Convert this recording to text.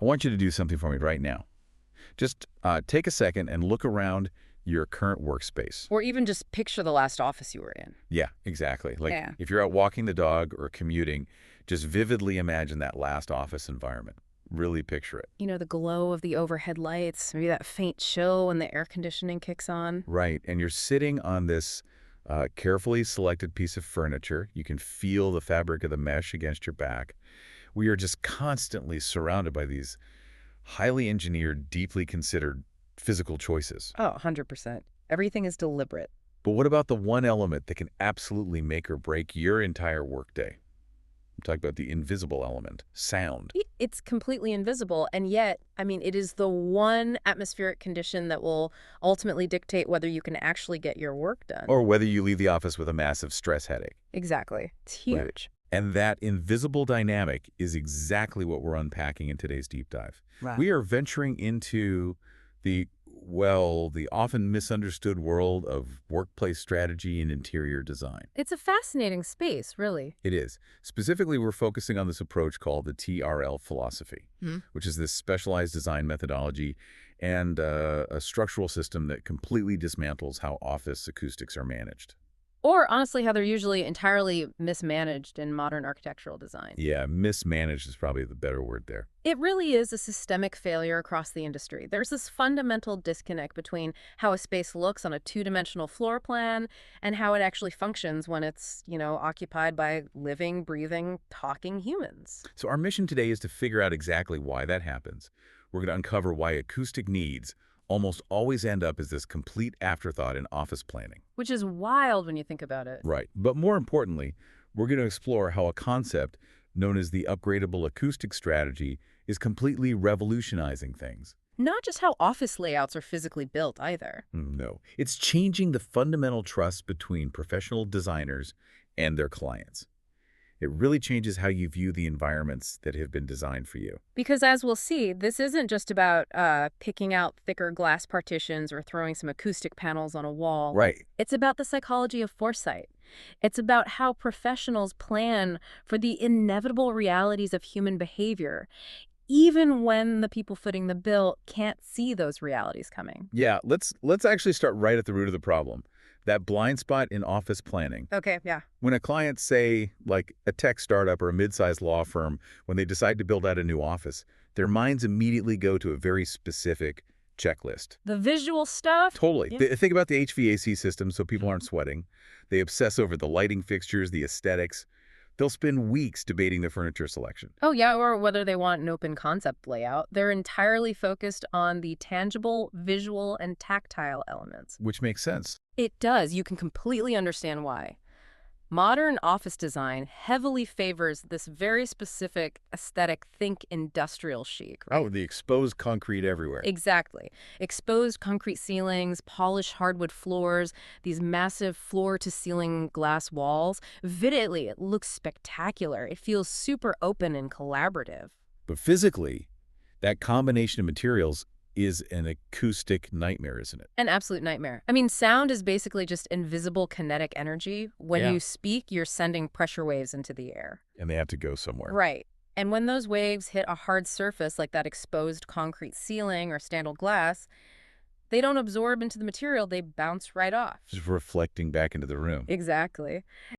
I want you to do something for me right now. Just take a second and look around your current workspace. Or even just picture the last office you were in. Yeah, exactly. Like Yeah. if you're out walking the dog or commuting, just vividly imagine that last office environment. Really picture it. You know, the glow of the overhead lights, maybe that faint chill when the air conditioning kicks on. Right. And you're sitting on this carefully selected piece of furniture. You can feel the fabric of the mesh against your back. We are just constantly surrounded by these highly engineered, deeply considered physical choices. Oh, 100%. Everything is deliberate. But what about the one element that can absolutely make or break your entire workday? I'm talking about the invisible element, sound. It's completely invisible, and yet, I mean, it is the one atmospheric condition that will ultimately dictate whether you can actually get your work done. Or whether you leave the office with a massive stress headache. Exactly. It's huge. Right. And that invisible dynamic is exactly what we're unpacking in today's deep dive. Right. We are venturing into the often misunderstood world of workplace strategy and interior design. It's a fascinating space, really. It is. Specifically, we're focusing on this approach called the TRL philosophy, which is this specialized design methodology and a structural system that completely dismantles how office acoustics are managed. Or, honestly, how they're usually entirely mismanaged in modern architectural design. Yeah, mismanaged is probably the better word there. It really is a systemic failure across the industry. There's this fundamental disconnect between how a space looks on a two-dimensional floor plan and how it actually functions when it's, occupied by living, breathing, talking humans. So our mission today is to figure out exactly why that happens. We're going to uncover why acoustic needs almost always end up as this complete afterthought in office planning. Which is wild when you think about it. Right. But more importantly, we're going to explore how a concept known as the upgradable acoustic strategy is completely revolutionizing things. Not just how office layouts are physically built, either. No. It's changing the fundamental trust between professional designers and their clients. It really changes how you view the environments that have been designed for you. Because as we'll see, this isn't just about picking out thicker glass partitions or throwing some acoustic panels on a wall. Right. It's about the psychology of foresight. It's about how professionals plan for the inevitable realities of human behavior, even when the people footing the bill can't see those realities coming. Yeah, let's actually start right at the root of the problem. That blind spot in office planning. Okay, yeah. When a client, say, like a tech startup or a mid-sized law firm, when they decide to build out a new office, their minds immediately go to a very specific checklist. The visual stuff? Totally. Yeah. They think about the HVAC system so people aren't sweating. They obsess over the lighting fixtures, the aesthetics. They'll spend weeks debating the furniture selection. Oh, yeah, or whether they want an open concept layout. They're entirely focused on the tangible, visual, and tactile elements. Which makes sense. It does. You can completely understand why. Modern office design heavily favors this very specific aesthetic, think industrial chic, right? Oh, the exposed concrete everywhere. Exactly. Exposed concrete ceilings, polished hardwood floors, these massive floor-to-ceiling glass walls. Visually, it looks spectacular. It feels super open and collaborative. But physically, that combination of materials is an acoustic nightmare, isn't it? An absolute nightmare. I mean, sound is basically just invisible kinetic energy. When you speak, you're sending pressure waves into the air. And they have to go somewhere. Right. And when those waves hit a hard surface like that exposed concrete ceiling or standard glass, they don't absorb into the material, they bounce right off. Just reflecting back into the room. Exactly.